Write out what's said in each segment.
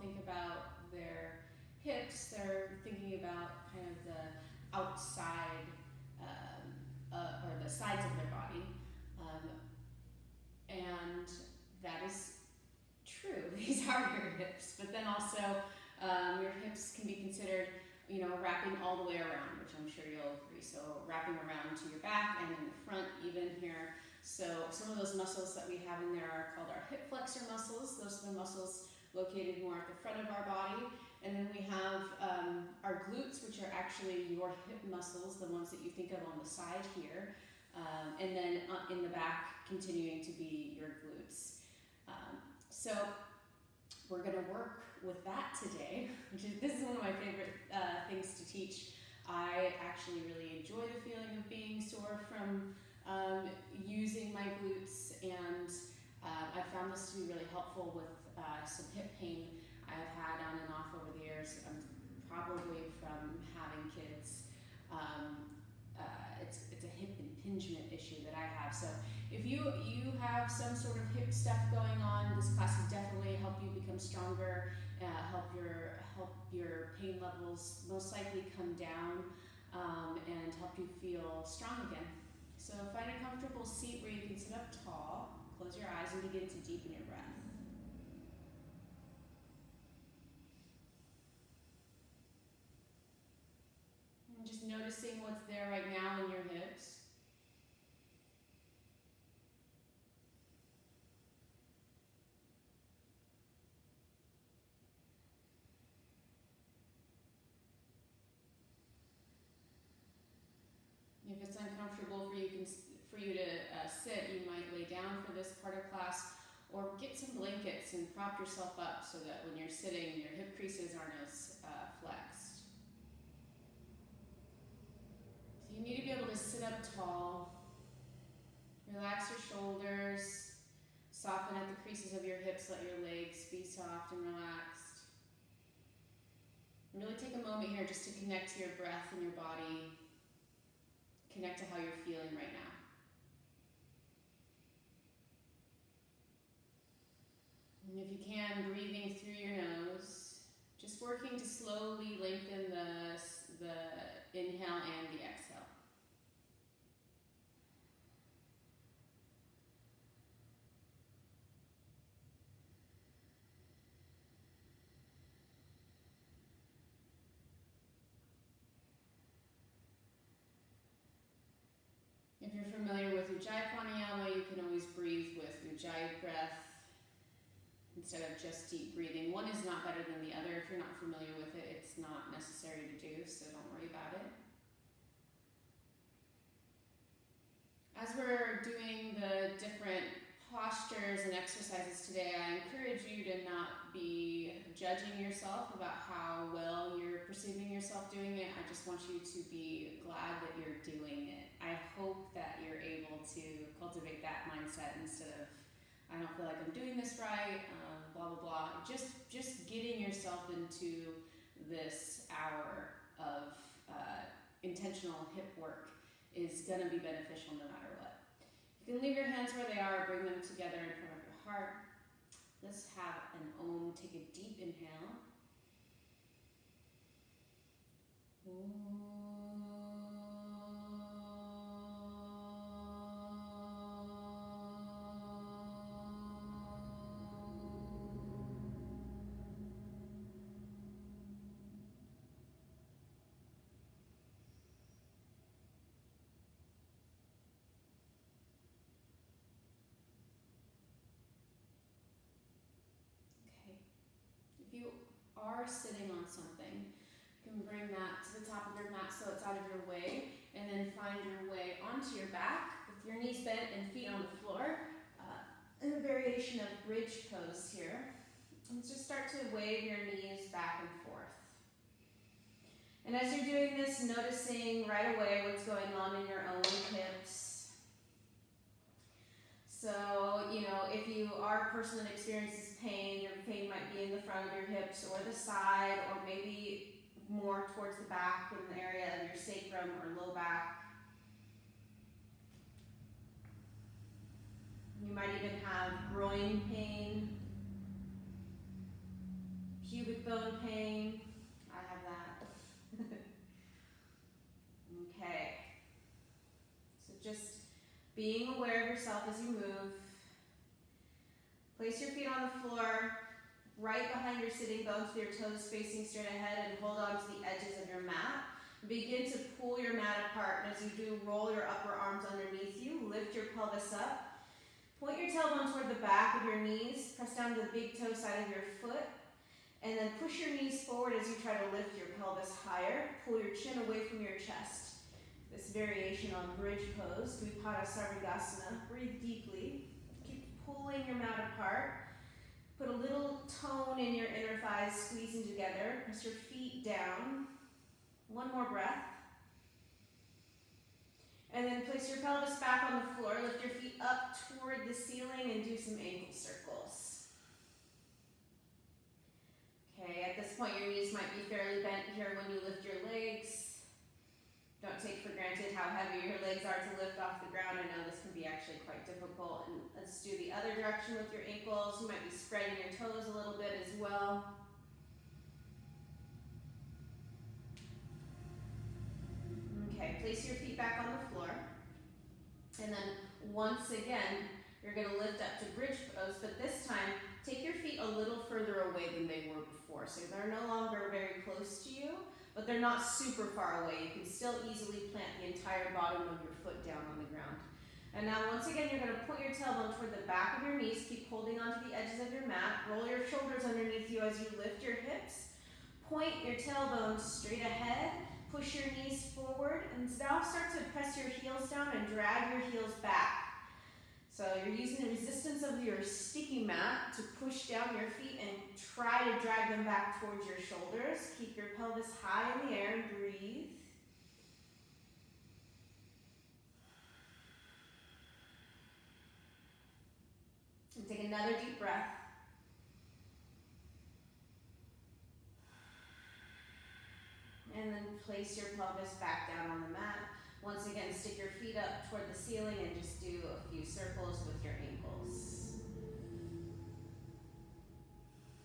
think about their hips, they're thinking about kind of the outside or the sides of their body. And that is true. These are your hips, but then also your hips can be considered, wrapping all the way around, which I'm sure you'll agree. So wrapping around to your back and in the front even here. So some of those muscles that we have in there are called our hip flexor muscles. Those are the muscles located more at the front of our body. And then we have our glutes, which are actually your hip muscles, the ones that you think of on the side here. And then in the back, continuing to be your glutes. So we're going to work with that today. This is one of my favorite things to teach. I actually really enjoy the feeling of being sore from using my glutes, and I found this to be really helpful with some hip pain I've had on and off over the years, probably from having kids. It's a hip impingement issue that I have. So if you have some sort of hip stuff going on, this class will definitely help you become stronger, help your pain levels most likely come down, and help you feel strong again. So find a comfortable seat where you can sit up tall, close your eyes, and begin to deepen your breath. And just noticing what's there right now in your hips. If it's uncomfortable for you to sit, you might lay down for this part of class, or get some blankets and prop yourself up so that when you're sitting, your hip creases aren't as flexed. So you need to be able to sit up tall, relax your shoulders, soften at the creases of your hips, let your legs be soft and relaxed. And really take a moment here just to connect to your breath and your body. Connect to how you're feeling right now. And if you can, breathing through your nose, just working to slowly lengthen the inhale and the exhale. If you're familiar with Ujjayi Pranayama, you can always breathe with Ujjayi breath instead of just deep breathing. One is not better than the other. If you're not familiar with it, it's not necessary to do, so don't worry about it. As we're doing the different postures and exercises today, I encourage you to not be judging yourself about how well you're perceiving yourself doing it. I just want you to be glad that you're doing it. I hope that you're able to cultivate that mindset instead of, I don't feel like I'm doing this right, blah, blah, blah. Just getting yourself into this hour of intentional hip work is going to be beneficial no matter what. You can leave your hands where they are, bring them together in front of your heart. Let's have an Om. Take a deep inhale. You are sitting on something, you can bring that to the top of your mat so it's out of your way, and then find your way onto your back with your knees bent and feet on the floor, in a variation of bridge pose here. And just start to wave your knees back and forth. And as you're doing this, noticing right away what's going on in your own hips. So, if you are a person that experiences pain, your pain might be in the front of your hips or the side, or maybe more towards the back in the area of your sacrum or low back. You might even have groin pain, pubic bone pain. I have that. Okay. So just being aware of yourself as you move. Place your feet on the floor, right behind your sitting bones with your toes facing straight ahead, and hold on to the edges of your mat. Begin to pull your mat apart, and as you do, roll your upper arms underneath you, lift your pelvis up. Point your tailbone toward the back of your knees, press down to the big toe side of your foot, and then push your knees forward as you try to lift your pelvis higher. Pull your chin away from your chest. This variation on bridge pose, Dvipada Sarvangasana. Breathe deeply. Keep pulling your mat apart. Put a little tone in your inner thighs, squeezing together. Press your feet down. One more breath. And then place your pelvis back on the floor. Lift your feet up toward the ceiling and do some ankle circles. Okay, at this point your knees might be fairly bent here when you lift your legs. Don't take for granted how heavy your legs are to lift off the ground. I know this can be actually quite difficult. And let's do the other direction with your ankles. You might be spreading your toes a little bit as well. Okay, place your feet back on the floor. And then once again, you're going to lift up to bridge pose, but this time, take your feet a little further away than they were before. So they're no longer very close to you, but they're not super far away. You can still easily plant the entire bottom of your foot down on the ground. And now once again, you're going to point your tailbone toward the back of your knees. Keep holding onto the edges of your mat. Roll your shoulders underneath you as you lift your hips. Point your tailbone straight ahead. Push your knees forward. And now start to press your heels down and drag your heels back. So you're using the resistance of your sticky mat to push down your feet and try to drag them back towards your shoulders. Keep your pelvis high in the air and breathe. And take another deep breath. And then place your pelvis back down on the mat. Once again, stick your feet up toward the ceiling and just do a few circles with your ankles.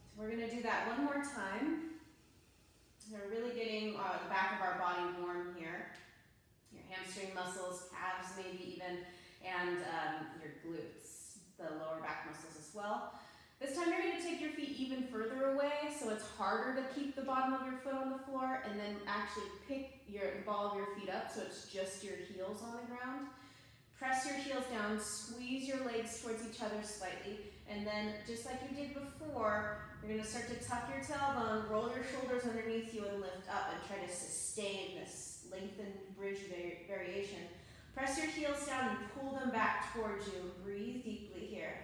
So we're going to do that one more time. We're really getting the back of our body warm here. Your hamstring muscles, calves maybe even, and your glutes, the lower back muscles as well. This time you're going to take your feet even further away, so it's harder to keep the bottom of your foot on the floor, and then actually pick the ball of your feet up so it's just your heels on the ground. Press your heels down, squeeze your legs towards each other slightly, and then just like you did before, you're going to start to tuck your tailbone, roll your shoulders underneath you and lift up and try to sustain this lengthened bridge variation. Press your heels down and pull them back towards you. Breathe deeply here.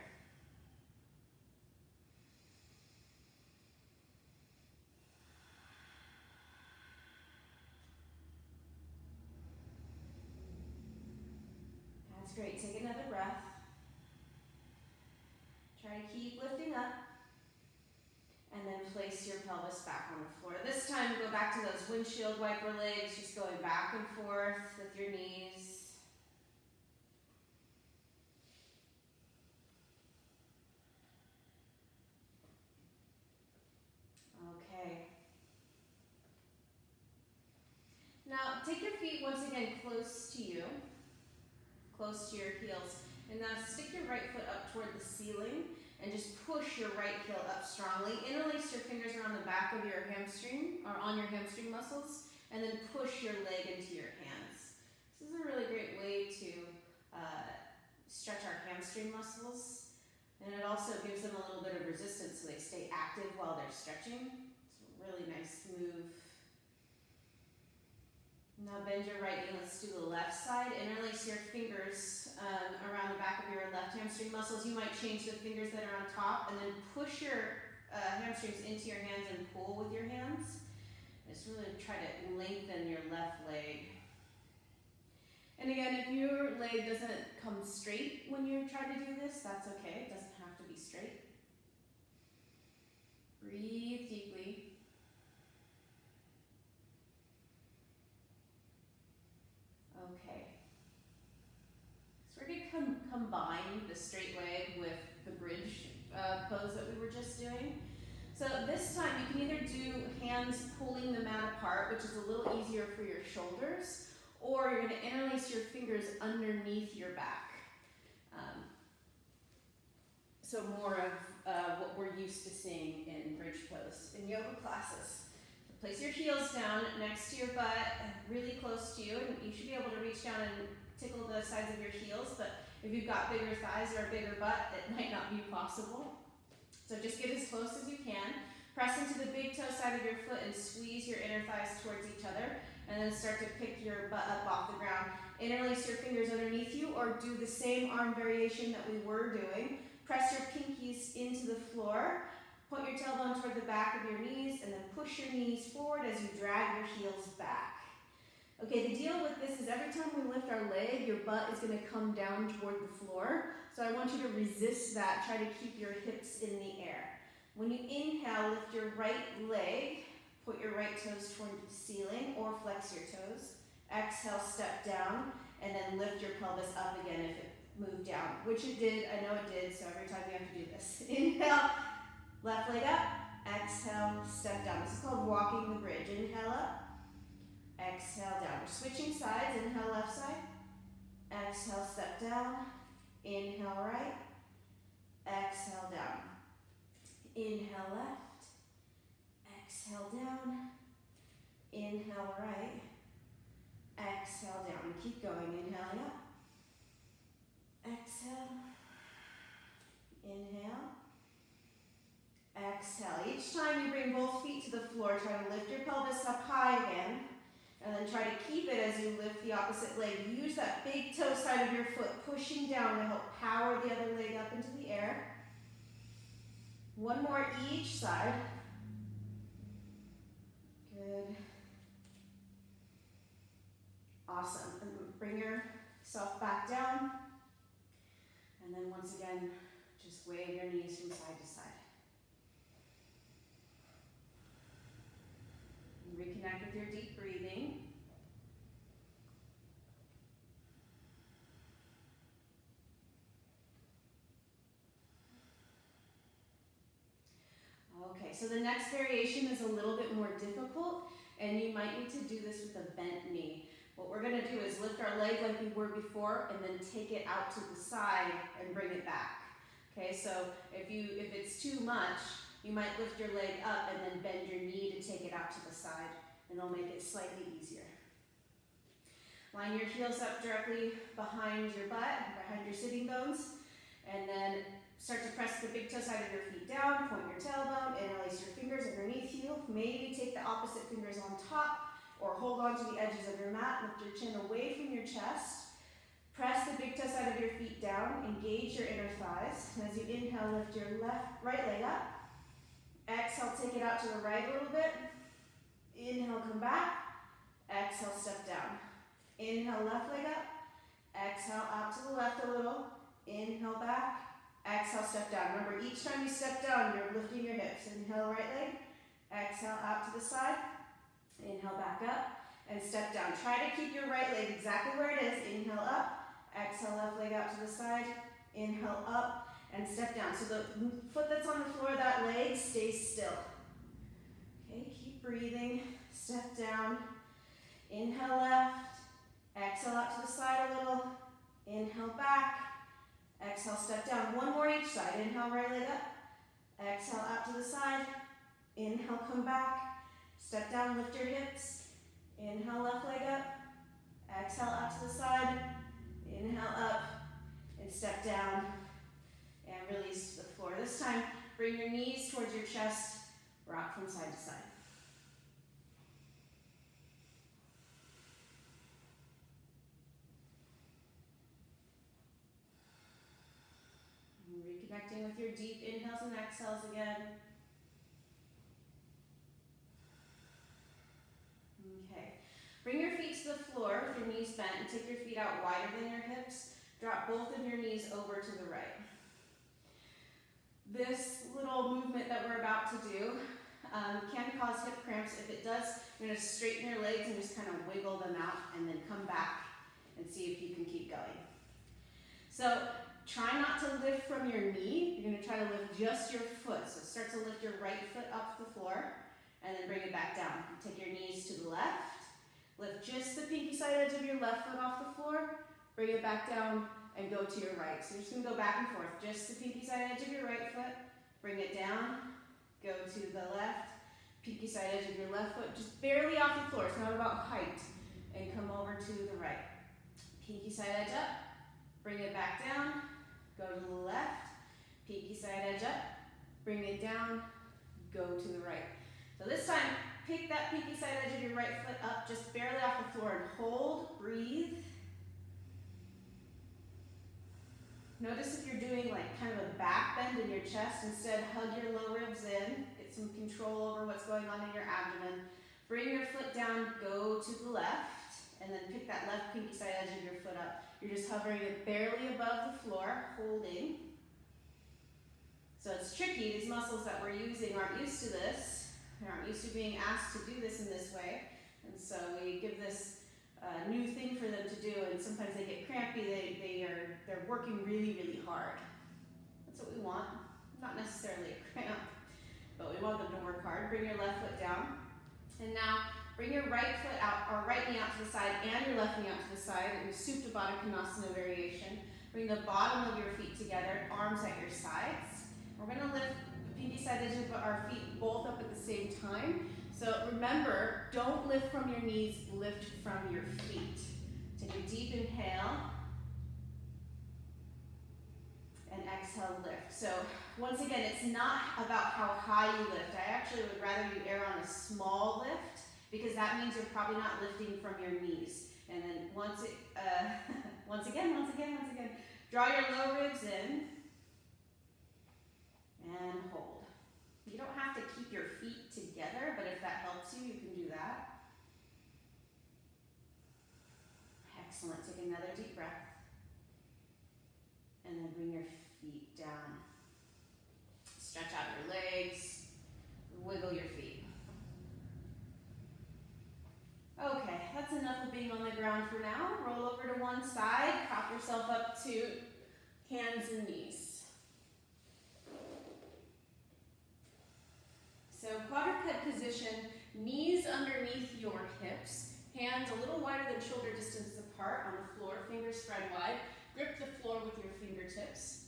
Great, take another breath. Try to keep lifting up. And then place your pelvis back on the floor. This time go back to those windshield wiper legs, just going back and forth with your knees. Okay. Now take your feet once again close to you. Close to your heels. And now stick your right foot up toward the ceiling and just push your right heel up strongly. Interlace your fingers around the back of your hamstring, or on your hamstring muscles, and then push your leg into your hands. This is a really great way to stretch our hamstring muscles, and it also gives them a little bit of resistance so they stay active while they're stretching. It's a really nice move. Now bend your right knee, let's do the left side. Interlace your fingers around the back of your left hamstring muscles. You might change the fingers that are on top and then push your hamstrings into your hands and pull with your hands. Just really try to lengthen your left leg. And again, if your leg doesn't come straight when you try to do this, that's okay. It doesn't have to be straight. Breathe deeply. Okay, so we're going to combine the straight leg with the bridge pose that we were just doing. So this time you can either do hands pulling the mat apart, which is a little easier for your shoulders, or you're going to interlace your fingers underneath your back. So more of what we're used to seeing in bridge pose in yoga classes. So place your heels down next to your butt, really close to you, and you should be able to reach down and tickle the sides of your heels, but if you've got bigger thighs or a bigger butt, it might not be possible. So just get as close as you can. Press into the big toe side of your foot and squeeze your inner thighs towards each other, and then start to pick your butt up off the ground. Interlace your fingers underneath you, or do the same arm variation that we were doing. Press your pinkies into the floor. Point your tailbone toward the back of your knees, and then push your knees forward as you drag your heels back. Okay, the deal with this is every time we lift our leg, your butt is going to come down toward the floor. So I want you to resist that. Try to keep your hips in the air. When you inhale, lift your right leg. Put your right toes toward the ceiling, or flex your toes. Exhale, step down, and then lift your pelvis up again if it moved down, which it did. I know it did, so every time you have to do this. Inhale, left leg up. Exhale, step down. This is called walking the bridge. Inhale up. Exhale down. We're switching sides. Inhale left side. Exhale, step down. Inhale right. Exhale down. Inhale left. Exhale down. Inhale right. Exhale down. Keep going. Inhaling up. Exhale. Inhale. Exhale. Each time you bring both feet to the floor, try to lift your pelvis up high again. And then try to keep it as you lift the opposite leg. Use that big toe side of your foot pushing down to help power the other leg up into the air. One more each side. Good. Awesome. And bring yourself back down. And then once again, just wave your knees from side to side. And reconnect with your deep breathing. Okay, so the next variation is a little bit more difficult, and you might need to do this with a bent knee. What we're going to do is lift our leg like we were before, and then take it out to the side and bring it back. Okay, so if it's too much, you might lift your leg up and then bend your knee to take it out to the side, and it'll make it slightly easier. Line your heels up directly behind your butt, behind your sitting bones, and then start to press the big toe side of your feet down, point your tailbone, interlace your fingers underneath you. Maybe take the opposite fingers on top, or hold on to the edges of your mat. Lift your chin away from your chest. Press the big toe side of your feet down. Engage your inner thighs. And as you inhale, lift your right leg up. Exhale, take it out to the right a little bit. Inhale, come back. Exhale, step down. Inhale, left leg up. Exhale, out to the left a little. Inhale, back. Exhale, step down. Remember, each time you step down, you're lifting your hips. Inhale, right leg. Exhale, out to the side. Inhale, back up, and step down. Try to keep your right leg exactly where it is. Inhale, up. Exhale, left leg out to the side. Inhale, up, and step down. So the foot that's on the floor, that leg, stays still. Okay, keep breathing. Step down. Inhale, left. Exhale, out to the side a little. Inhale, back. Exhale, step down. One more each side. Inhale, right leg up. Exhale, out to the side. Inhale, come back. Step down, lift your hips. Inhale, left leg up. Exhale, out to the side. Inhale, up. And step down. And release to the floor. This time, bring your knees towards your chest. Rock from side to side. Reconnecting with your deep inhales and exhales again. Okay. Bring your feet to the floor with your knees bent and take your feet out wider than your hips. Drop both of your knees over to the right. This little movement that we're about to do can cause hip cramps. If it does, you're going to straighten your legs and just kind of wiggle them out and then come back and see if you can keep going. So try not to lift from your knee. You're going to try to lift just your foot. So start to lift your right foot up the floor. and then bring it back down. Take your knees to the left. Lift just the pinky side edge of your left foot off the floor. Bring it back down and go to your right. So you're just going to go back and forth. Just the pinky side edge of your right foot. Bring it down. Go to the left. Pinky side edge of your left foot. Just barely off the floor. It's not about height. And come over to the right. Pinky side edge up. Bring it back down. Go to the left. Pinky side edge up. Bring it down. Go to the right. So this time, pick that pinky side edge of your right foot up just barely off the floor and hold, breathe. Notice if you're doing like kind of a back bend in your chest, instead hug your low ribs in, get some control over what's going on in your abdomen. Bring your foot down, go to the left, and then pick that left pinky side edge of your foot up. You're just hovering it barely above the floor, holding. So it's tricky, these muscles that we're using aren't used to this. They aren't used to being asked to do this in this way. And so we give this new thing for them to do, and sometimes they get crampy, they're working really, really hard. That's what we want. Not necessarily a cramp, but we want them to work hard. Bring your left foot down. And now bring your right foot out, or right knee out to the side and your left knee out to the side in Supta Baddha Konasana variation. Bring the bottom of your feet together, arms at your sides. We're going to lift the pinky side edge of our feet both up at the same time. So remember, don't lift from your knees, lift from your feet. Take a deep inhale. And exhale, lift. So once again, it's not about how high you lift. I actually would rather you err on a small lift, because that means you're probably not lifting from your knees. And then once again, draw your low ribs in and hold. You don't have to keep your feet together, but if that helps you, you can do that. Excellent. Take another deep breath. And then bring your feet down. Stretch out your legs. Wiggle your feet. Okay, that's enough of being on the ground for now. Roll over to one side. Prop yourself up to hands and knees. So quadruped position, knees underneath your hips, hands a little wider than shoulder distance apart on the floor, fingers spread wide. Grip the floor with your fingertips.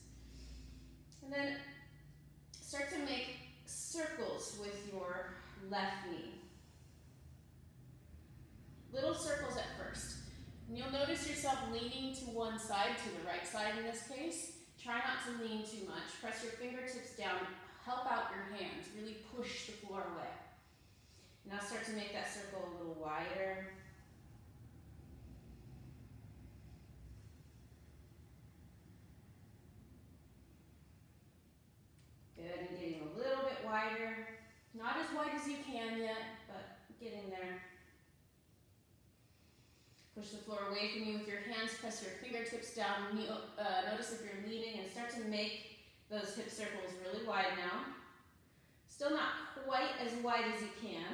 And then start to make circles with your left knee. Little circles at first. And you'll notice yourself leaning to one side, to the right side in this case. Try not to lean too much. Press your fingertips down. Help out your hands. Really push the floor away. Now start to make that circle a little wider. Good, and getting a little bit wider. Not as wide as you can yet, but getting there. Push the floor away from you with your hands. Press your fingertips down. Notice if you're leaning, and start to make those hip circles really wide now. Still not quite as wide as you can.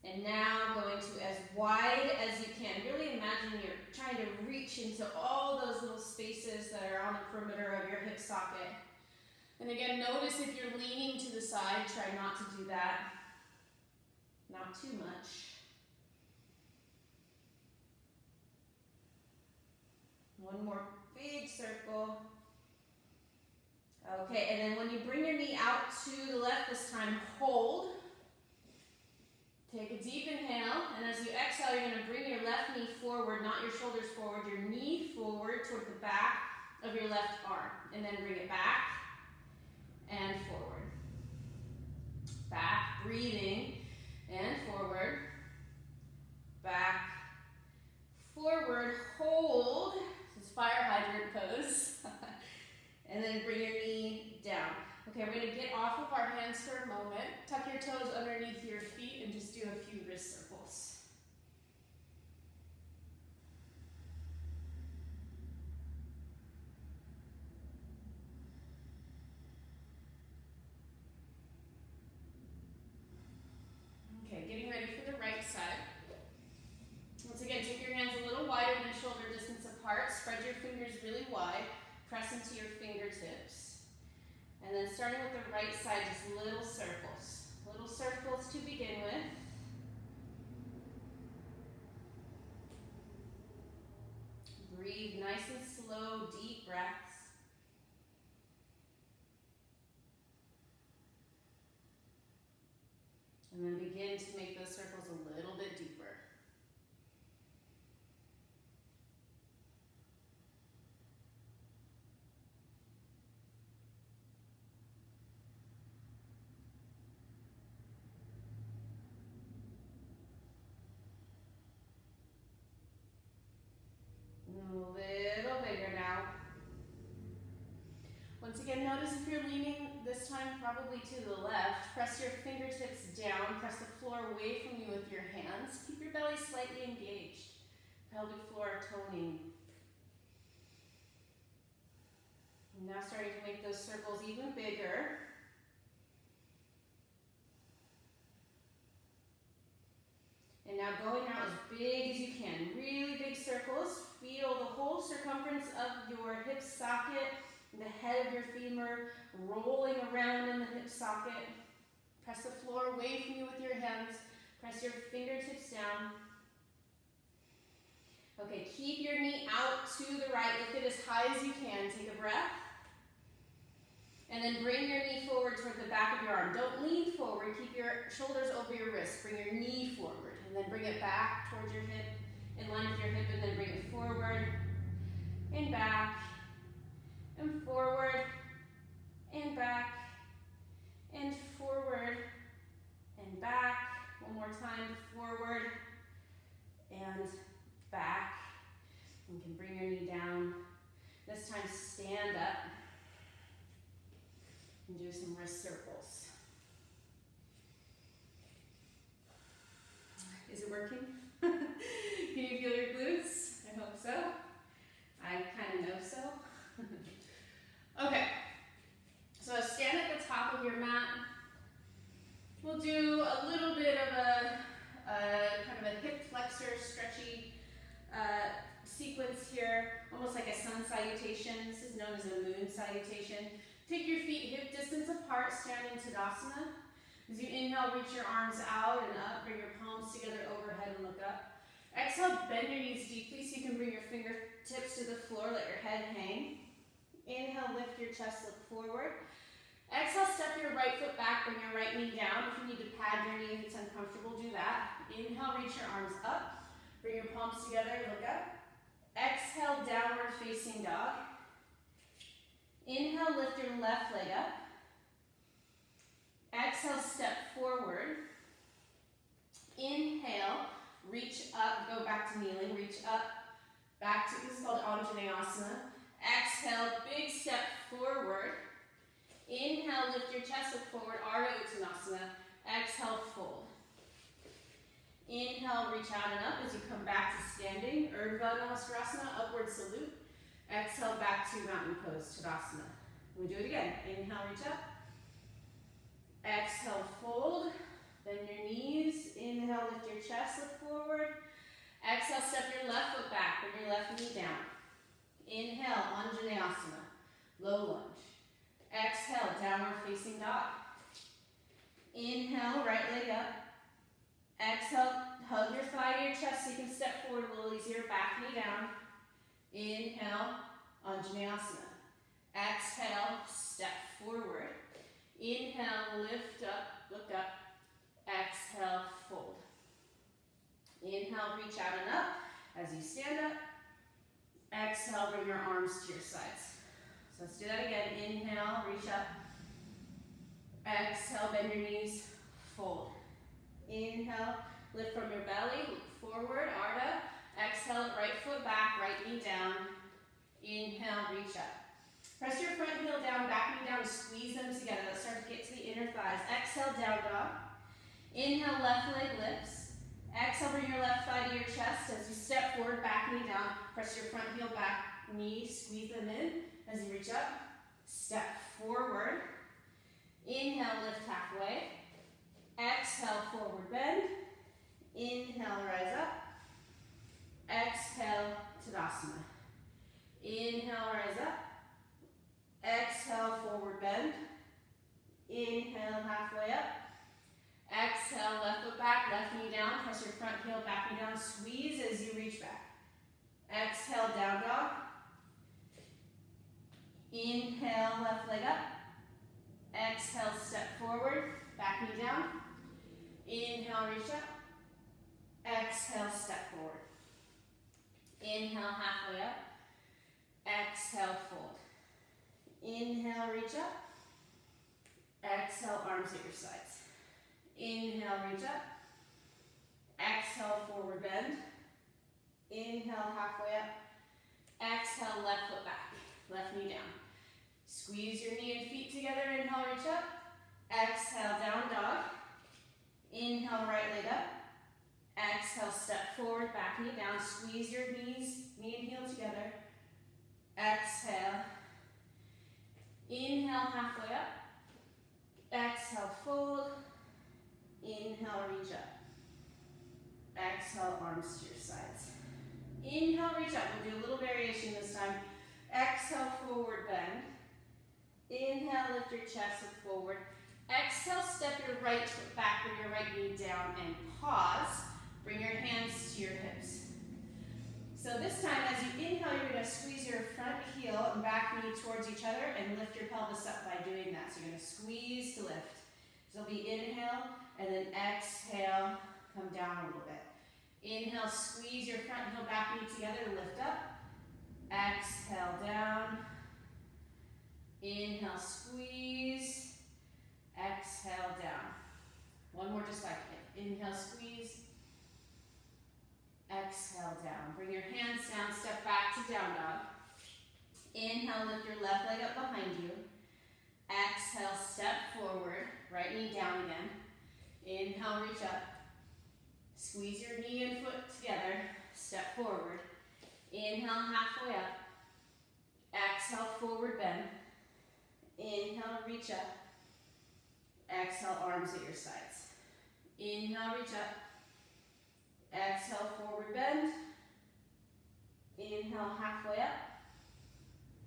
And now going to as wide as you can. Really imagine you're trying to reach into all those little spaces that are on the perimeter of your hip socket. And again, notice if you're leaning to the side, try not to do that. Not too much. One more big circle. Okay, and then when you bring your knee out to the left this time, hold. Take a deep inhale, and as you exhale, you're going to bring your left knee forward, not your shoulders forward, your knee forward toward the back of your left arm. And then bring it back and forward. Back, breathing, and forward. Back, forward, hold. This is fire hydrant pose. And then bring your knee down. Okay, we're going to get off of our hands for a moment. Tuck your toes underneath your feet and just do a few wrist circles. Okay, getting ready for the right side. Once again, take your hands a little wider than shoulder distance apart. Spread your fingers really wide. Press into your fingertips. And then starting with the right side, just little circles. Little circles to begin with. Breathe nice and slow, deep breaths. And then begin to make those circles a little bit deeper. A little bigger now. Once again, notice if you're leaning this time probably to the left, press your fingertips down, press the floor away from you with your hands. Keep your belly slightly engaged. Pelvic floor toning. And now starting to make those circles even bigger. And now going out as big as you can. Really big circles. Feel the whole circumference of your hip socket, the head of your femur rolling around in the hip socket. Press the floor away from you with your hands. Press your fingertips down. Okay, keep your knee out to the right. Lift it as high as you can. Take a breath. And then bring your knee forward toward the back of your arm. Don't lean forward. Keep your shoulders over your wrist. Bring your knee forward. And then bring it back towards your hip, in line with your hip, and then bring it forward and back and forward and back and forward and back. One more time, forward and back. You can bring your knee down. This time, stand up and do some wrist circles. Is it working? Can you feel your glutes? I hope so. I kind of know so. Okay, so stand at the top of your mat. We'll do a little bit of a kind of a hip flexor stretchy sequence here, almost like a sun salutation. This is known as a moon salutation. Take your feet hip distance apart, stand in Tadasana. As you inhale, reach your arms out and up, bring your palms together overhead and look up. Exhale, bend your knees deeply so you can bring your fingertips to the floor, let your head hang. Inhale, lift your chest, look forward. Exhale, step your right foot back, bring your right knee down. If you need to pad your knee, if it's uncomfortable, do that. Inhale, reach your arms up, bring your palms together, look up. Exhale, downward facing dog. Inhale, lift your left leg up. Exhale, step forward. Inhale, reach up, go back to kneeling, reach up, back to, this is called Anjaneyasana. Exhale, big step forward. Inhale, lift your chest, look forward, Ardha Uttanasana. Exhale, fold. Inhale, reach out and up as you come back to standing. Urdhva Namastrasana, upward salute. Exhale, back to mountain pose, Tadasana. We do it again. Inhale, reach up. Exhale, fold. Bend your knees. Inhale, lift your chest, look forward. Exhale, step your left foot back, bring your left knee down. Inhale, Anjaneyasana, low lunge. Exhale, downward facing dog. Inhale, right leg up. Exhale, hug your thigh to your chest so you can step forward a little easier, back knee down. Inhale, Anjaneyasana. Exhale, step forward. Inhale, lift up, look up. Exhale, fold. Inhale, reach out and up as you stand up. Exhale, bring your arms to your sides. So let's do that again. Inhale, reach up. Exhale, bend your knees, fold. Inhale, lift from your belly, look forward, Ardha. Exhale, right foot back, right knee down. Inhale, reach up. Press your front heel down, back knee down, squeeze them together. Let's start to get to the inner thighs. Exhale, down dog. Inhale, left leg lifts. Exhale, bring your left thigh to your chest as you step forward, back knee down. Press your front heel back, knee, squeeze them in as you reach up. Step forward. Inhale, lift halfway. Exhale, forward bend. Inhale, rise up. Exhale, Tadasana. Inhale, rise up. Exhale, forward bend. Inhale, halfway up. Exhale, left foot back, left knee down. Press your front heel, back knee down. Squeeze as you reach back. Exhale, down dog. Inhale, left leg up. Exhale, step forward, back knee down. Inhale, reach up. Exhale, step forward. Inhale, halfway up. Exhale, fold. Inhale, reach up. Exhale, arms at your sides. Inhale, reach up. Exhale, forward bend. Inhale, halfway up. Exhale, left foot back. Left knee down. Squeeze your knee and feet together. Inhale, reach up. Exhale, down dog. Inhale, right leg up. Exhale, step forward, back knee down. Squeeze your knees, knee and heel together. Exhale. Inhale, halfway up. Exhale, fold. Inhale, reach up. Exhale, arms to your sides. Inhale, reach up. We'll do a little variation this time. Exhale, forward bend. Inhale, lift your chest, look forward. Exhale, step your right foot back, bring your right knee down and pause. Bring your hands to your hips. So this time, as you inhale, you're going to squeeze your front heel and back knee towards each other and lift your pelvis up by doing that. So you're going to squeeze to lift. So it'll be inhale and then exhale, come down a little bit. Inhale, squeeze your front heel, back knee together to lift up. Exhale, down. Inhale, squeeze. Exhale, down. One more just like it. Inhale, squeeze. Exhale, down. Bring your hands down, step back to down dog. Inhale, lift your left leg up behind you. Exhale, step forward. Right knee down again. Inhale, reach up. Squeeze your knee and foot together. Step forward. Inhale, halfway up. Exhale, forward bend. Inhale, reach up. Exhale, arms at your sides. Inhale, reach up. Exhale, forward bend. Inhale, halfway up.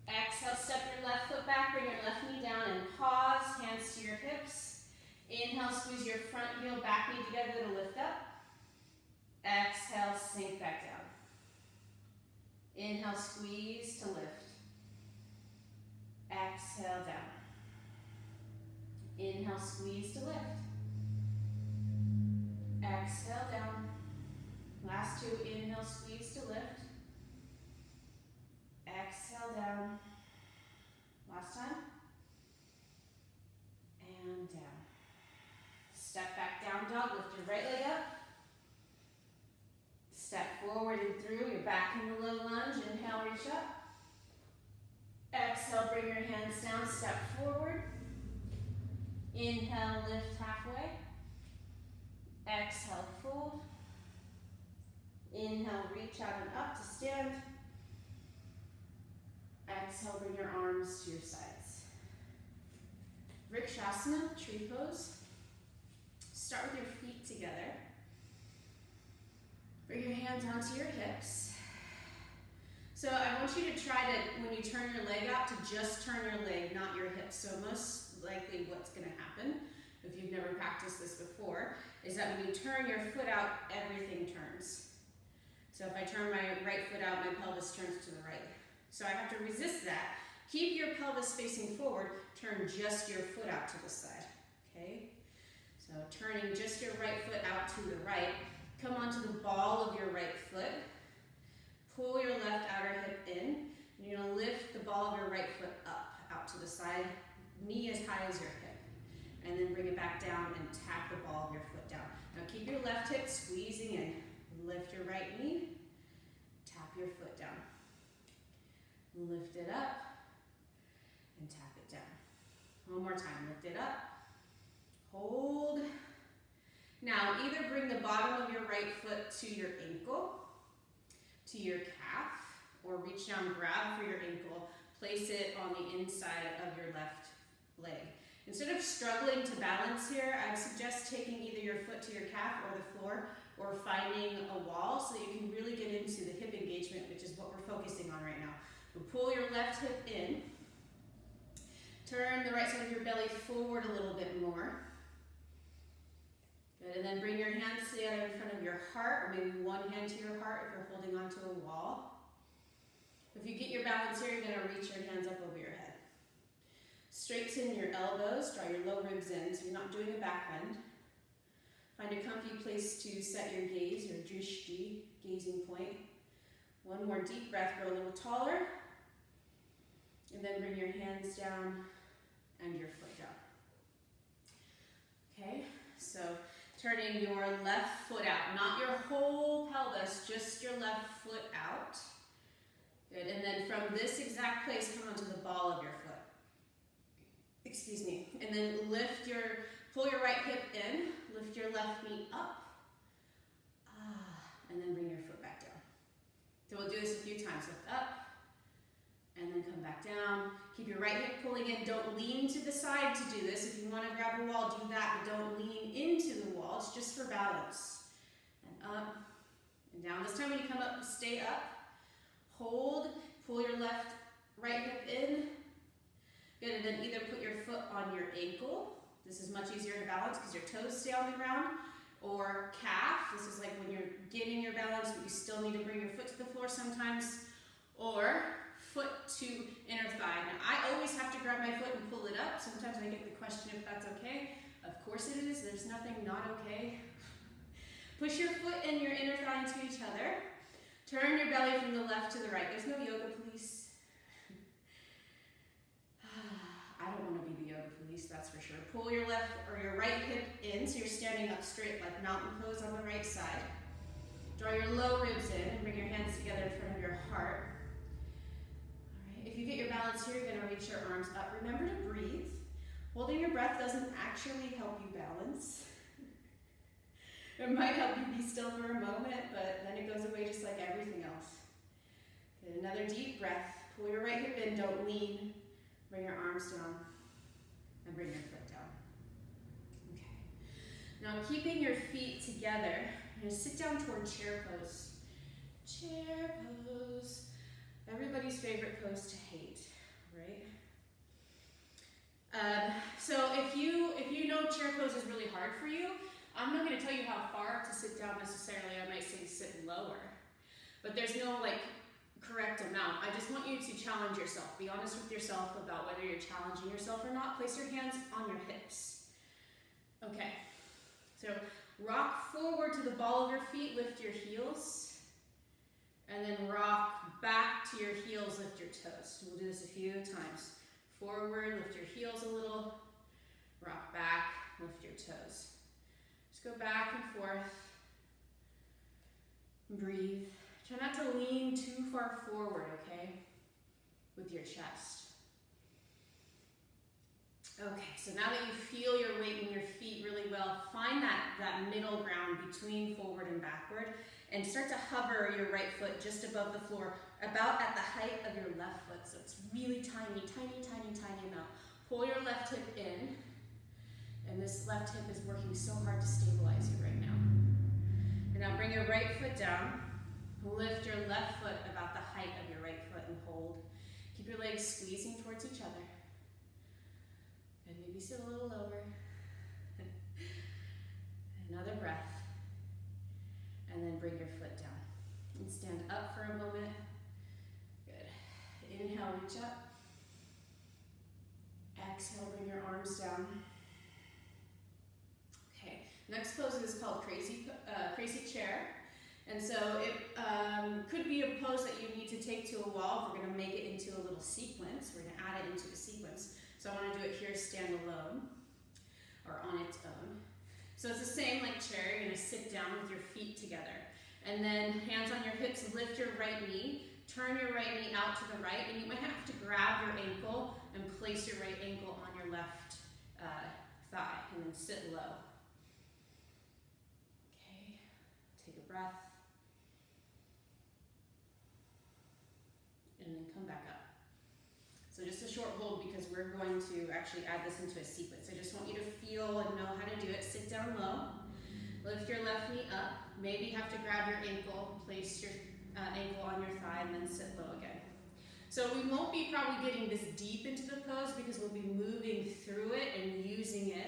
Exhale, step your left foot back, bring your left knee down and pause, hands to your hips. Inhale, squeeze your front heel, back knee together to lift up. Exhale, sink back down. Inhale, squeeze to lift. Exhale, down. Inhale, squeeze to lift. Exhale, down. Last two, inhale, squeeze to lift. Exhale, down. Last time. And down. Step back down dog, lift your right leg up. Step forward and through, you're back in the low lunge. Inhale, reach up. Exhale, bring your hands down, step forward. Inhale, lift halfway. Exhale, fold. Inhale, reach out and up to stand. Exhale, bring your arms to your sides. Vrikshasana, tree pose. Start with your feet together. Bring your hands onto your hips. So I want you to try to, when you turn your leg out, to just turn your leg, not your hips. So most likely what's going to happen, if you've never practiced this before, is that when you turn your foot out, everything turns. So if I turn my right foot out, my pelvis turns to the right. So I have to resist that. Keep your pelvis facing forward, turn just your foot out to the side, okay? So turning just your right foot out to the right, come onto the ball of your right foot, pull your left outer hip in, and you're gonna lift the ball of your right foot up, out to the side, knee as high as your hip, and then bring it back down and tap the ball of your foot down. Now keep your left hip squeezing in, lift your right knee, tap your foot down. Lift it up, and tap it down. One more time, lift it up, hold. Now either bring the bottom of your right foot to your ankle, to your calf, or reach down, grab for your ankle, place it on the inside of your left leg. Instead of struggling to balance here, I suggest taking either your foot to your calf or the floor, or finding a wall so that you can really get into the hip engagement, which is what we're focusing on right now. So pull your left hip in, Turn the right side of your belly forward a little bit more. Good, and then bring your hands together in front of your heart, or maybe one hand to your heart if you're holding onto a wall. If you get your balance here, you're going to reach your hands up over your head. Straighten your elbows, draw your low ribs in, so you're not doing a back bend. Find a comfy place to set your gaze, your drishti, gazing point. One more deep breath, grow a little taller. And then bring your hands down and your foot down. Okay, so turning your left foot out, not your whole pelvis, just your left foot out. Good, and then from this exact place, come onto the ball of your foot. Excuse me, and then pull your right hip in, lift your left knee up, and then bring your foot back down. So we'll do this a few times, lift up, and then come back down. Keep your right hip pulling in, don't lean to the side to do this. If you want to grab a wall, do that, but don't lean into the wall, it's just for balance. And up, and down. This time when you come up, stay up, hold, pull your right hip in. Good, and then either put your foot on your ankle. This is much easier to balance because your toes stay on the ground. Or calf. This is like when you're getting your balance, but you still need to bring your foot to the floor sometimes. Or foot to inner thigh. Now, I always have to grab my foot and pull it up. Sometimes I get the question if that's okay. Of course it is. There's nothing not okay. Push your foot and your inner thigh into each other. Turn your belly from the left to the right. There's no yoga police. I don't want to be the yoga police, that's for sure. Pull your left or your right hip in so you're standing up straight like mountain pose on the right side. Draw your low ribs in and bring your hands together in front of your heart. All right. If you get your balance here, you're going to reach your arms up. Remember to breathe. Holding your breath doesn't actually help you balance. It might help you be still for a moment, but then it goes away just like everything else. Good. Another deep breath. Pull your right hip in, don't lean. Bring your arms down and bring your foot down. Okay. Now keeping your feet together, you're going to sit down toward chair pose. Chair pose. Everybody's favorite pose to hate, right? So if you know chair pose is really hard for you, I'm not going to tell you how far to sit down necessarily. I might say sit lower. But there's no correct amount. I just want you to challenge yourself. Be honest with yourself about whether you're challenging yourself or not. Place your hands on your hips. Okay. So rock forward to the ball of your feet, lift your heels, and then rock back to your heels, lift your toes. We'll do this a few times. Forward, lift your heels a little, rock back, lift your toes. Just go back and forth. Breathe. Try not to lean too far forward, okay, with your chest. Okay, so now that you feel your weight in your feet really well, find that middle ground between forward and backward, and start to hover your right foot just above the floor, about at the height of your left foot. So it's really tiny, tiny, tiny, tiny amount. Pull your left hip in, and this left hip is working so hard to stabilize you right now. And now bring your right foot down. Lift your left foot about the height of your right foot and hold. Keep your legs squeezing towards each other. And maybe sit a little lower. Another breath. And then bring your foot down. And stand up for a moment. Good. Inhale, reach up. Exhale, bring your arms down. Okay, next pose is called crazy chair. And so it could be a pose that you need to take to a wall. If we're going to make it into a little sequence, we're going to add it into the sequence. So I want to do it here stand alone, or on its own. So it's the same like chair. You're going to sit down with your feet together. And then hands on your hips, lift your right knee, turn your right knee out to the right, and you might have to grab your ankle and place your right ankle on your left thigh, and then sit low. Okay, take a breath. And then come back up. So just a short hold because we're going to actually add this into a sequence. I just want you to feel and know how to do it. Sit down low, lift your left knee up, maybe have to grab your ankle, place your ankle on your thigh, and then sit low again. So we won't be probably getting this deep into the pose because we'll be moving through it and using it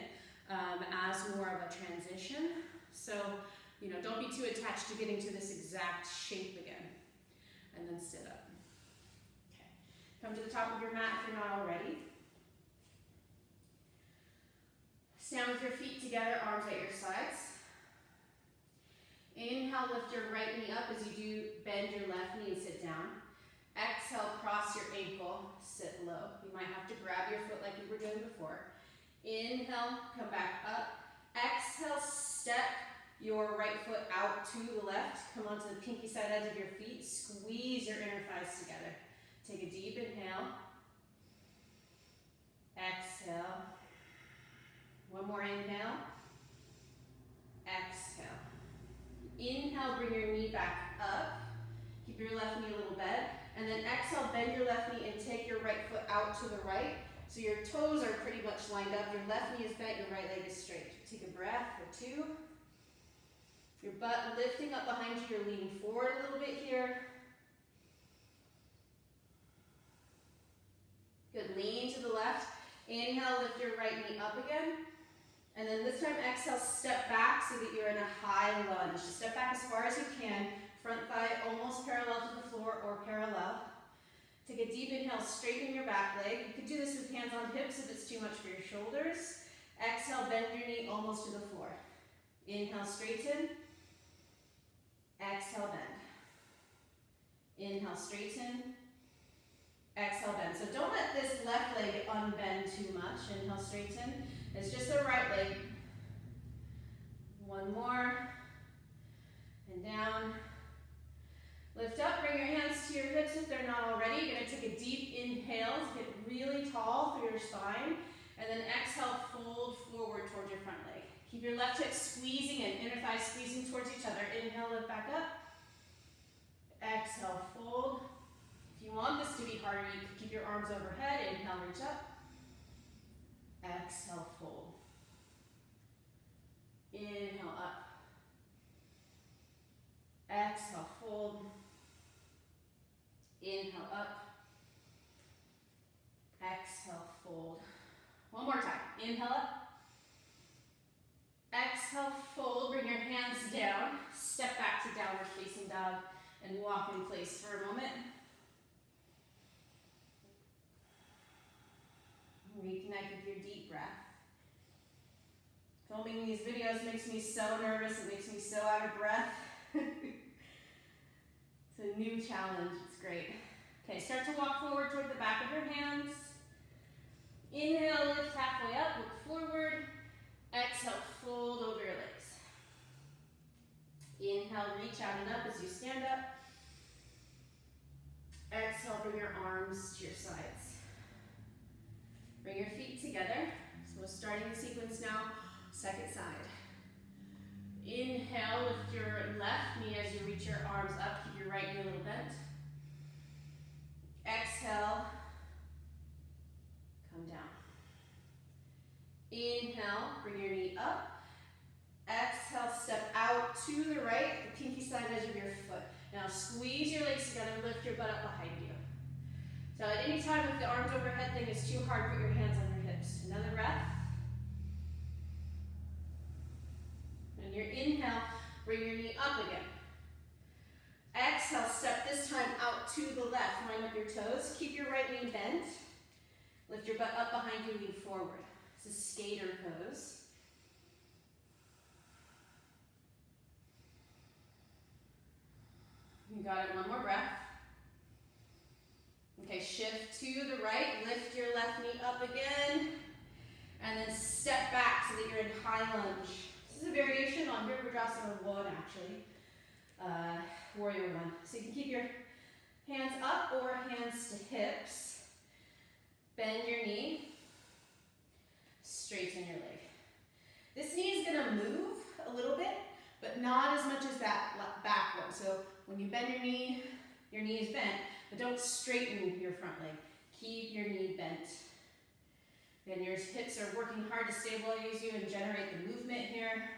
as more of a transition. So, you know, don't be too attached to getting to this exact shape again. And then sit up. Okay. Come to the top of your mat if you're not already. Stand with your feet together, arms at your sides. Inhale, lift your right knee up as you do bend your left knee and sit down. Exhale, cross your ankle, sit low. You might have to grab your foot like we were doing before. Inhale, come back up. Exhale, step your right foot out to the left. Come onto the pinky side edge of your feet. Squeeze your inner thighs together. Take a deep inhale. Exhale. One more inhale. Exhale. Inhale, bring your knee back up. Keep your left knee a little bent. And then exhale, bend your left knee and take your right foot out to the right. So your toes are pretty much lined up. Your left knee is bent, your right leg is straight. Take a breath for 2. Your butt lifting up behind you. You're leaning forward a little bit here. Good, lean to the left. Inhale, lift your right knee up again. And then this time, exhale, step back so that you're in a high lunge. Just step back as far as you can. Front thigh almost parallel to the floor or parallel. Take a deep inhale, straighten your back leg. You could do this with hands on hips if it's too much for your shoulders. Exhale, bend your knee almost to the floor. Inhale, straighten. Exhale, bend. Inhale, straighten. Exhale, bend. So don't let this left leg unbend too much. Inhale, straighten. It's just the right leg. One more. And down. Lift up, bring your hands to your hips if they're not already. You're going to take a deep inhale to get really tall through your spine. And then exhale, fold forward towards your front leg. Keep your left hip squeezing and inner thighs squeezing towards each other. Inhale, lift back up. Exhale, fold. If you want this to be harder, you can keep your arms overhead. Inhale, reach up. Exhale, fold. Inhale, up. Exhale, fold. Inhale, up. Exhale, fold. One more time. Inhale, up. Exhale, fold. Bring your hands down. Step back to downward facing dog and walk in place for a moment. Reconnect with your deep breath. Filming these videos makes me so nervous. It makes me so out of breath. It's a new challenge. It's great. Okay, start to walk forward toward the back of your hands. Inhale, lift halfway up, look forward. Exhale, fold over your legs. Inhale, reach out and up as you stand up. Exhale, bring your arms to your sides. Bring your feet together. So we're starting the sequence now, second side. Inhale, lift your left knee as you reach your arms up. Keep your right knee a little bent. Exhale, come down. Inhale, bring your knee up. Exhale, step out to the right, the pinky side edge of your foot. Now squeeze your legs together, lift your butt up behind you. So at any time if the arms overhead thing is too hard, put your hands on your hips. Another breath. And your inhale, bring your knee up again. Exhale, step this time out to the left. Line up your toes. Keep your right knee bent. Lift your butt up behind you, lean forward. This is skater pose. You got it, one more breath. Okay, shift to the right, lift your left knee up again, and then step back so that you're in high lunge. This is a variation on Virabhadrasana 1 actually, Warrior 1. So you can keep your hands up or hands to hips, bend your knee, straighten your leg. This knee is gonna move a little bit, but not as much as that back one. So when you bend your knee is bent, but don't straighten your front leg. Keep your knee bent. Then your hips are working hard to stabilize you and generate the movement here.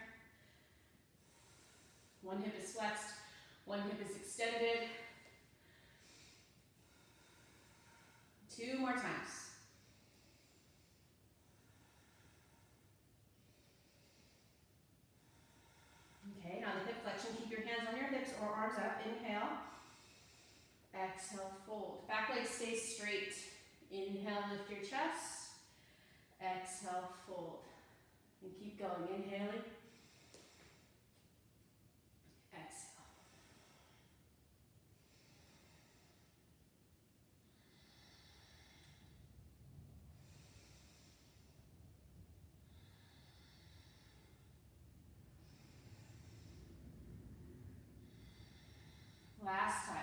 One hip is flexed, one hip is extended. 2 more times. Okay, now the hip flexion, keep your hands on your hips or arms up. Inhale. Exhale, fold. Back leg stays straight. Inhale, lift your chest. Exhale, fold. And keep going. Inhaling. Exhale. Last time.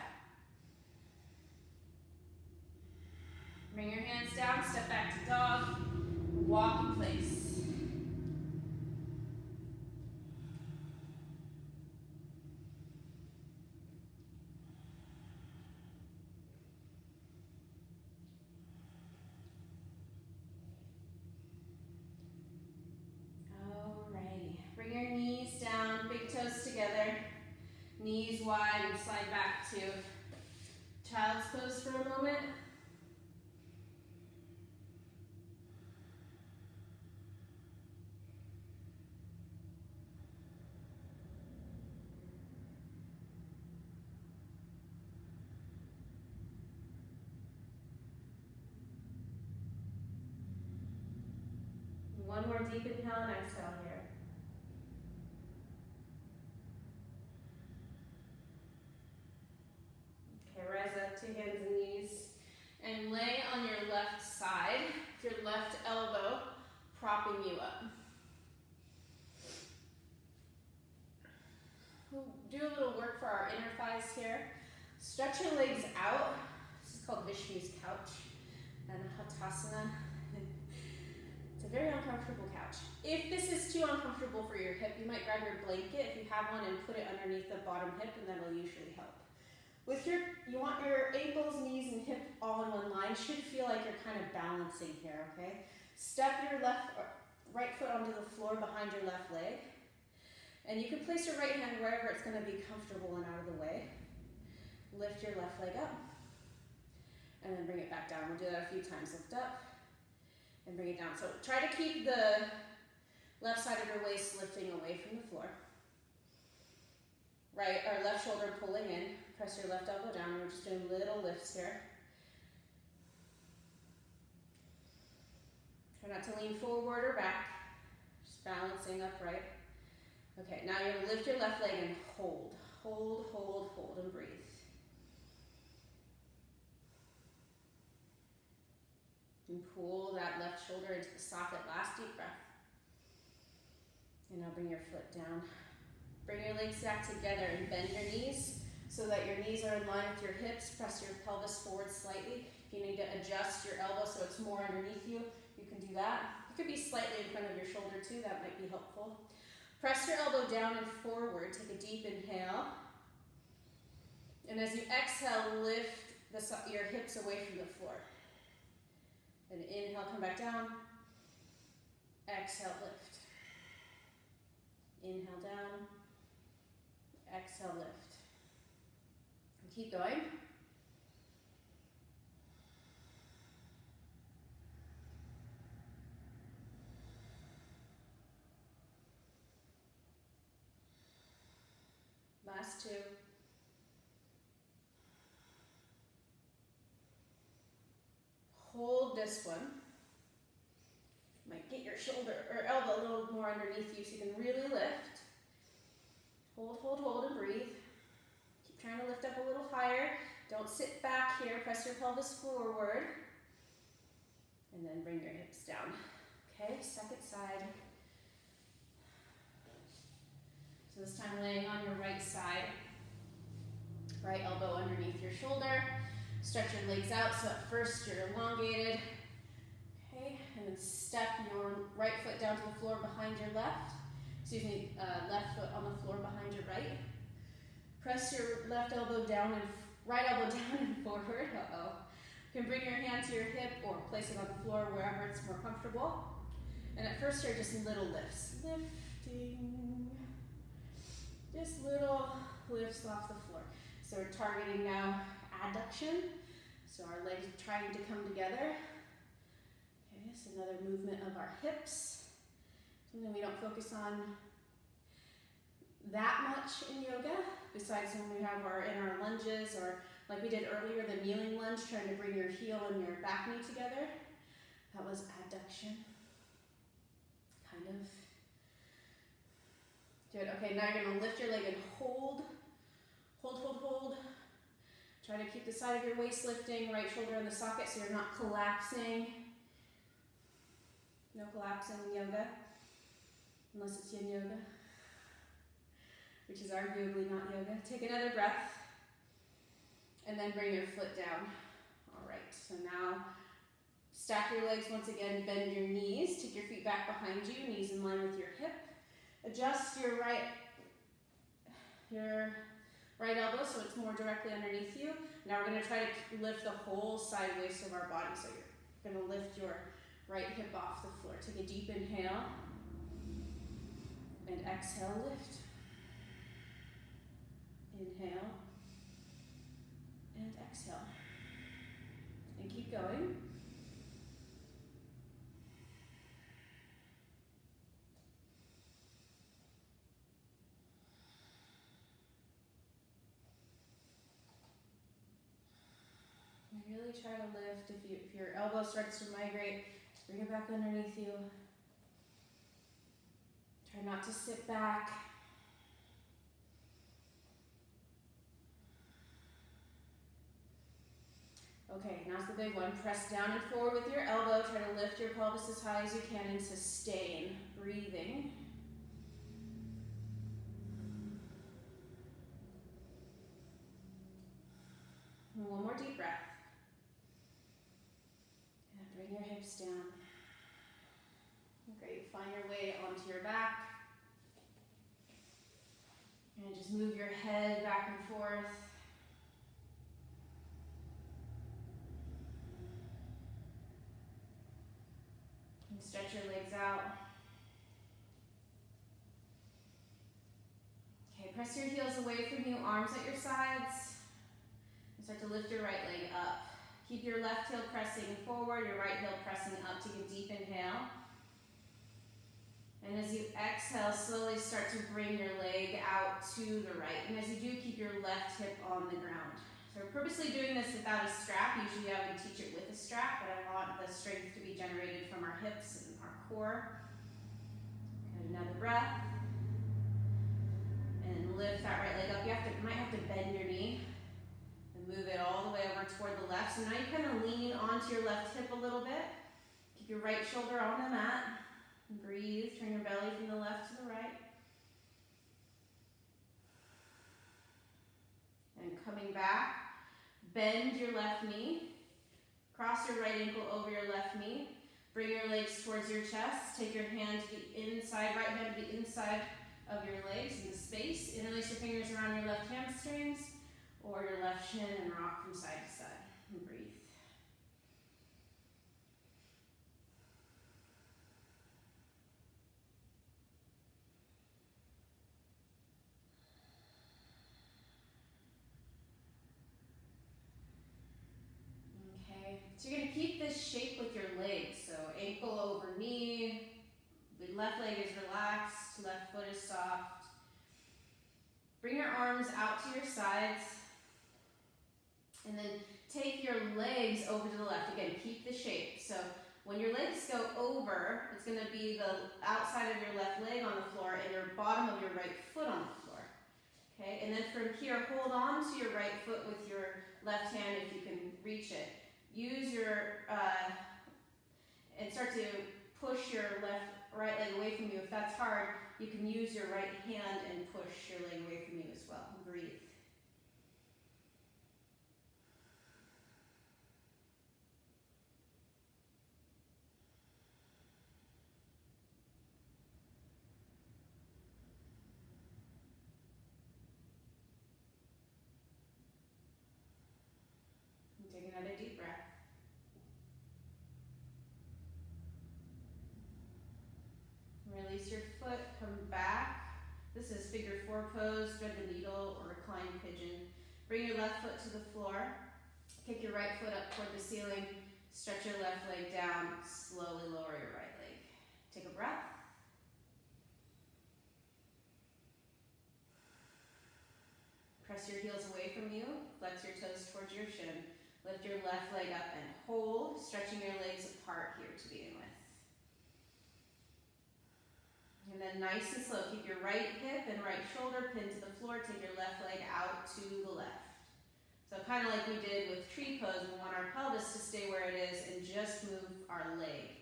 Bring your hands down, step back to dog, walk in place. Alrighty, bring your knees down, big toes together, knees wide, and slide back to child's pose for a moment. One more deep inhale and exhale here. Okay, rise up to hands and knees and lay on your left side, with your left elbow propping you up. We'll do a little work for our inner thighs here. Stretch your legs out. This is called Vishnu's couch and Hatasana. It's a very uncomfortable couch. If this is too uncomfortable for your hip, you might grab your blanket if you have one and put it underneath the bottom hip, and that'll usually help. You want your ankles, knees, and hip all in one line. Should feel like you're kind of balancing here, okay? Step your right foot onto the floor behind your left leg. And you can place your right hand wherever it's going to be comfortable and out of the way. Lift your left leg up. And then bring it back down. We'll do that a few times. Lift up and bring it down. So try to keep the left side of your waist lifting away from the floor. Right, or left shoulder pulling in. Press your left elbow down. We're just doing little lifts here. Try not to lean forward or back. Just balancing upright. Okay, now you're going to lift your left leg and hold. Hold, hold, hold, and breathe. And pull that left shoulder into the socket. Last deep breath. And now bring your foot down. Bring your legs back together and bend your knees so that your knees are in line with your hips. Press your pelvis forward slightly. If you need to adjust your elbow so it's more underneath you, you can do that. It could be slightly in front of your shoulder too. That might be helpful. Press your elbow down and forward. Take a deep inhale. And as you exhale, lift your hips away from the floor. And inhale, come back down. Exhale, lift. Inhale down. Exhale, lift. And keep going. Last two. Hold this one. Might get your shoulder or elbow a little more underneath you so you can really lift. Hold, hold, hold, and breathe. Keep trying to lift up a little higher. Don't sit back here. Press your pelvis forward. And then bring your hips down. Okay, second side. So this time laying on your right side. Right elbow underneath your shoulder. Stretch your legs out so at first you're elongated. Okay, and then step your right foot down to the floor behind your left. Left foot on the floor behind your right. Press your left elbow down and right elbow down and forward. You can bring your hand to your hip or place it on the floor wherever it's more comfortable. And at first you're just little lifts. Lifting. Just little lifts off the floor. So we're targeting now adduction. So our legs are trying to come together. Okay, so another movement of our hips. Something we don't focus on that much in yoga, besides when we have in our lunges, or like we did earlier, the kneeling lunge, trying to bring your heel and your back knee together. That was adduction. Kind of. Good. Okay, now you're going to lift your leg and hold. Hold, hold, hold. Try to keep the side of your waist lifting, right shoulder in the socket so you're not collapsing. No collapsing in yoga, unless it's yin yoga, which is arguably not yoga. Take another breath, and then bring your foot down. All right, so now stack your legs once again, bend your knees, take your feet back behind you, knees in line with your hip. Adjust your right elbow so it's more directly underneath you. Now we're going to try to lift the whole side waist of our body. So you're going to lift your right hip off the floor. Take a deep inhale and exhale, lift. Inhale and exhale. And keep going. Really try to lift. If your elbow starts to migrate, just bring it back underneath you. Try not to sit back. Okay, now's the big one. Press down and forward with your elbow. Try to lift your pelvis as high as you can and sustain. Breathing. And one more deep breath. And bring your hips down. Great, find your way onto your back. And just move your head back and forth. And stretch your legs out. Okay, press your heels away from you, arms at your sides. And start to lift your right leg up. Keep your left heel pressing forward, your right heel pressing up. Take a deep inhale. And as you exhale, slowly start to bring your leg out to the right. And as you do, keep your left hip on the ground. So we're purposely doing this without a strap. Usually I would teach it with a strap, but I want the strength to be generated from our hips and our core. And another breath. And lift that right leg up. You might have to bend your knee. Move it all the way over toward the left. So now you kind of lean onto your left hip a little bit. Keep your right shoulder on the mat. And breathe. Turn your belly from the left to the right. And coming back, bend your left knee. Cross your right ankle over your left knee. Bring your legs towards your chest. Take your hand to the inside, right hand to the inside of your legs in the space. Interlace your fingers around your left hamstrings or your left shin and rock from side to side. And breathe. Okay, so you're going to keep this shape with your legs. So ankle over knee, the left leg is relaxed, left foot is soft. Bring your arms out to your sides. And then take your legs over to the left. Again, keep the shape. So when your legs go over, it's going to be the outside of your left leg on the floor and your bottom of your right foot on the floor. Okay, and then from here, hold on to your right foot with your left hand if you can reach it. Use your, and start to push your right leg away from you. If that's hard, you can use your right hand and push your leg away from you as well. Breathe. Take another deep breath. Release your foot, come back. This is figure 4 pose, thread the needle or reclined pigeon. Bring your left foot to the floor. Kick your right foot up toward the ceiling. Stretch your left leg down. Slowly lower your right leg. Take a breath. Press your heels away from you. Flex your toes towards your shin. Lift your left leg up and hold, stretching your legs apart here to begin with. And then nice and slow, keep your right hip and right shoulder pinned to the floor. Take your left leg out to the left. So kind of like we did with tree pose, we want our pelvis to stay where it is and just move our leg.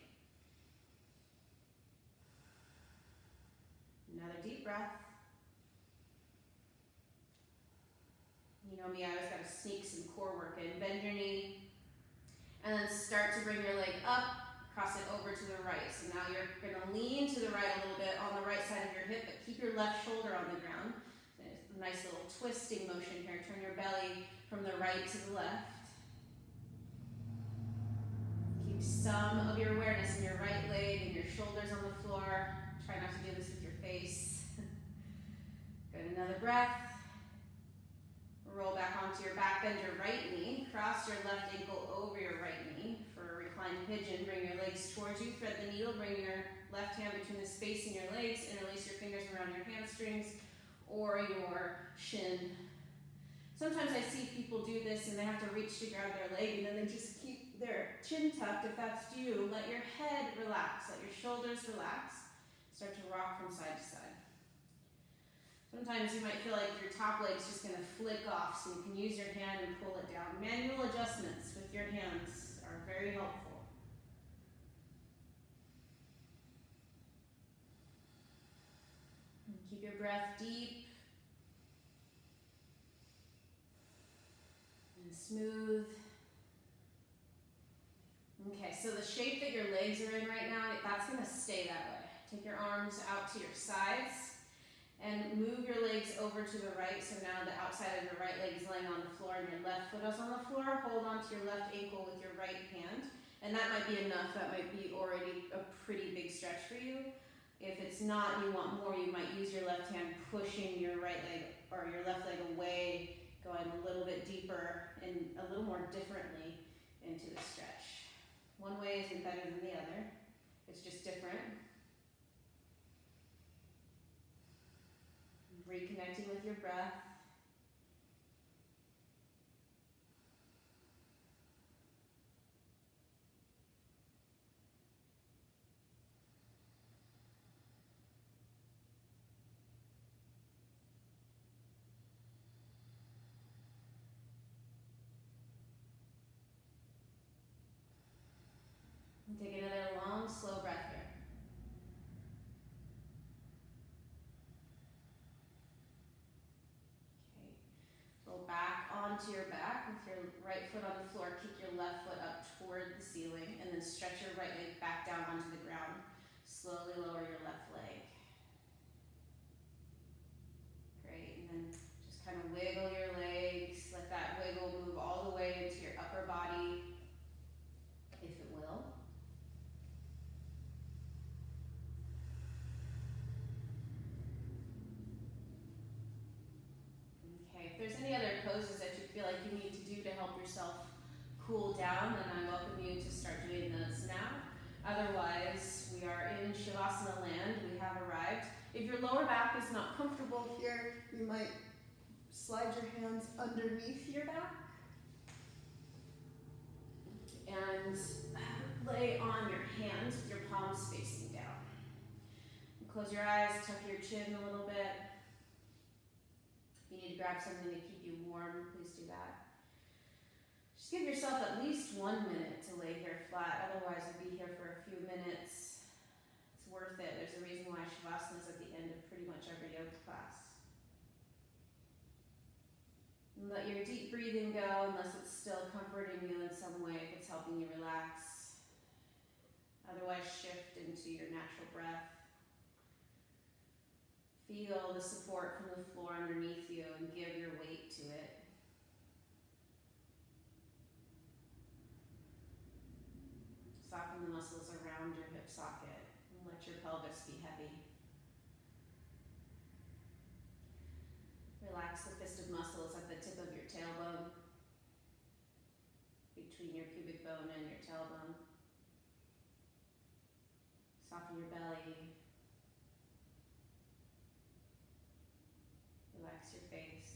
Another deep breath. You know me, I always got to sneak some core work in. Bend your knee, and then start to bring your leg up, cross it over to the right. So now you're going to lean to the right a little bit on the right side of your hip, but keep your left shoulder on the ground. So a nice little twisting motion here. Turn your belly from the right to the left. Keep some of your awareness in your right leg and your shoulders on the floor. Try not to do this with your face. Good, another breath. Roll back onto your back, bend your right knee, cross your left ankle over your right knee for a reclined pigeon. Bring your legs towards you, thread the needle, bring your left hand between the space in your legs, interlace your fingers around your hamstrings or your shin. Sometimes I see people do this and they have to reach to grab their leg and then they just keep their chin tucked. If that's you, let your head relax, let your shoulders relax. Start to rock from side to side. Sometimes you might feel like your top leg's just going to flick off, so you can use your hand and pull it down. Manual adjustments with your hands are very helpful. And keep your breath deep and smooth. Okay, so the shape that your legs are in right now, that's going to stay that way. Take your arms out to your sides. And move your legs over to the right, so now the outside of your right leg is laying on the floor and your left foot is on the floor. Hold on to your left ankle with your right hand. And that might be enough, that might be already a pretty big stretch for you. If it's not and you want more, you might use your left hand pushing your right leg or your left leg away, going a little bit deeper and a little more differently into the stretch. One way isn't better than the other, it's just different. Reconnecting with your breath. And take another long, slow breath here. Back onto your back with your right foot on the floor. Kick your left foot up toward the ceiling and then stretch your right leg back down onto the ground. Slowly lower your left leg. Great, and then just kind of wiggle your legs. Let that wiggle move all the way into your upper body, if it will. Okay, if there's any other poses that you feel like you need to do to help yourself cool down, then I welcome you to start doing those now. Otherwise, we are in Shavasana land. We have arrived. If your lower back is not comfortable here, you might slide your hands underneath your back and lay on your hands with your palms facing down. Close your eyes, tuck your chin a little bit. If you need to grab something to keep you warm, please do that. Just give yourself at least 1 minute to lay here flat, otherwise you'll be here for a few minutes. It's worth it. There's a reason why Shavasana is at the end of pretty much every yoga class. And let your deep breathing go unless it's still comforting you in some way, if it's helping you relax. Otherwise, shift into your natural breath. Feel the support from the floor underneath you and give your weight to it. Soften the muscles around your hip socket and let your pelvis be heavy. Relax the fisted muscles at the tip of your tailbone. between your pubic bone and your tailbone. Soften your belly. Relax your face.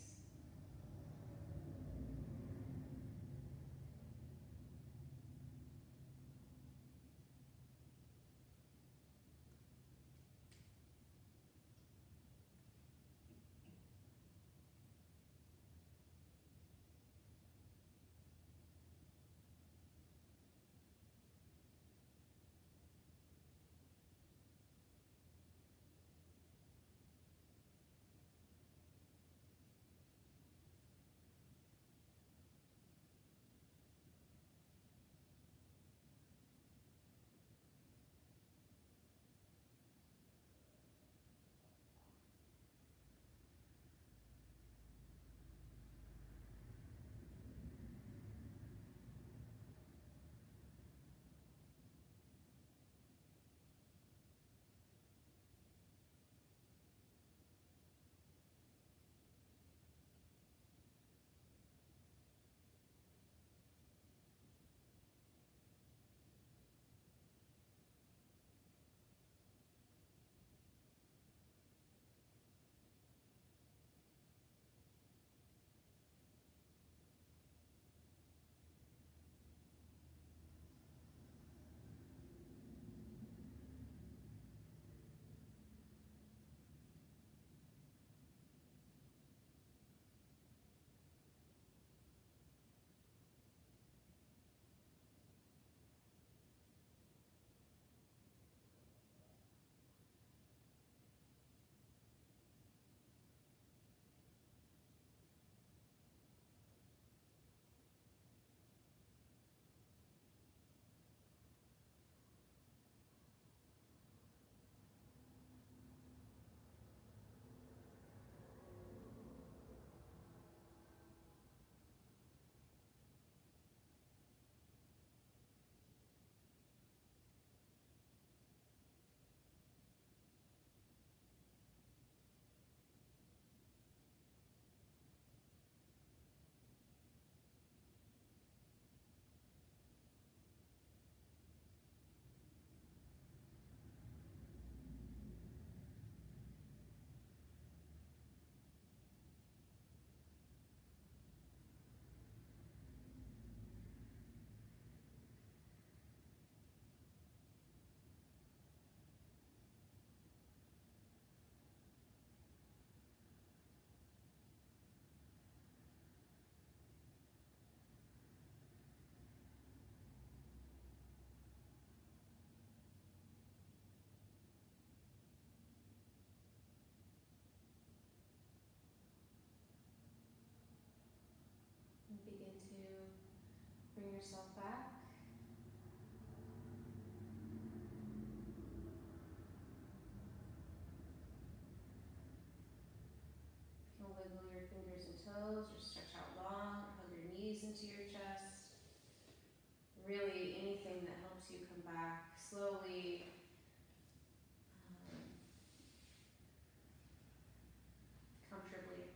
And begin to bring yourself back. You can wiggle your fingers and toes, or stretch out long, or hug your knees into your chest. Really, anything that helps you come back slowly, comfortably.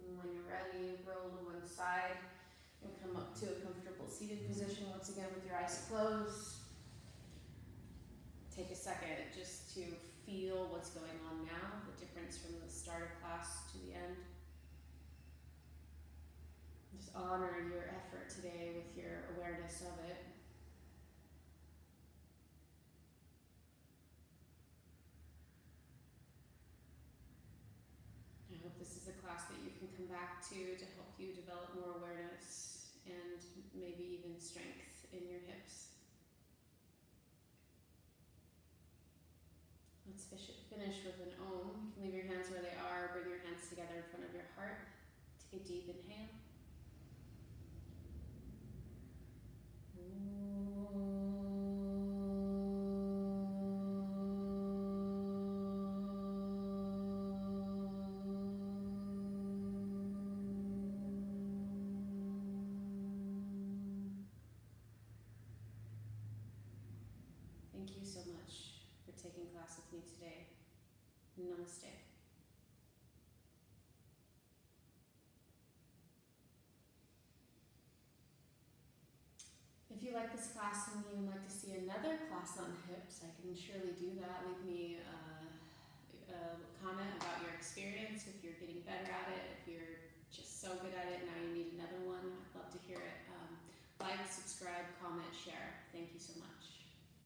And when you're ready, roll to one side and come up to a comfortable seated position once again with your eyes closed. Take a second just to feel what's going on now, the difference from the start of class to the end. Just honor your effort today with your awareness of it. I hope this is a class that you can come back to help you develop more awareness and maybe even strength in your hips. Let's finish with an Om. You can leave your hands where they are, bring your hands together in front of your heart. Take a deep inhale. Thank you so much for taking class with me today. Namaste. If you like this class and you would like to see another class on hips, I can surely do that. Leave me a comment about your experience, if you're getting better at it, if you're just so good at it now you need another one. I'd love to hear it. Like, subscribe, comment, share. Thank you so much.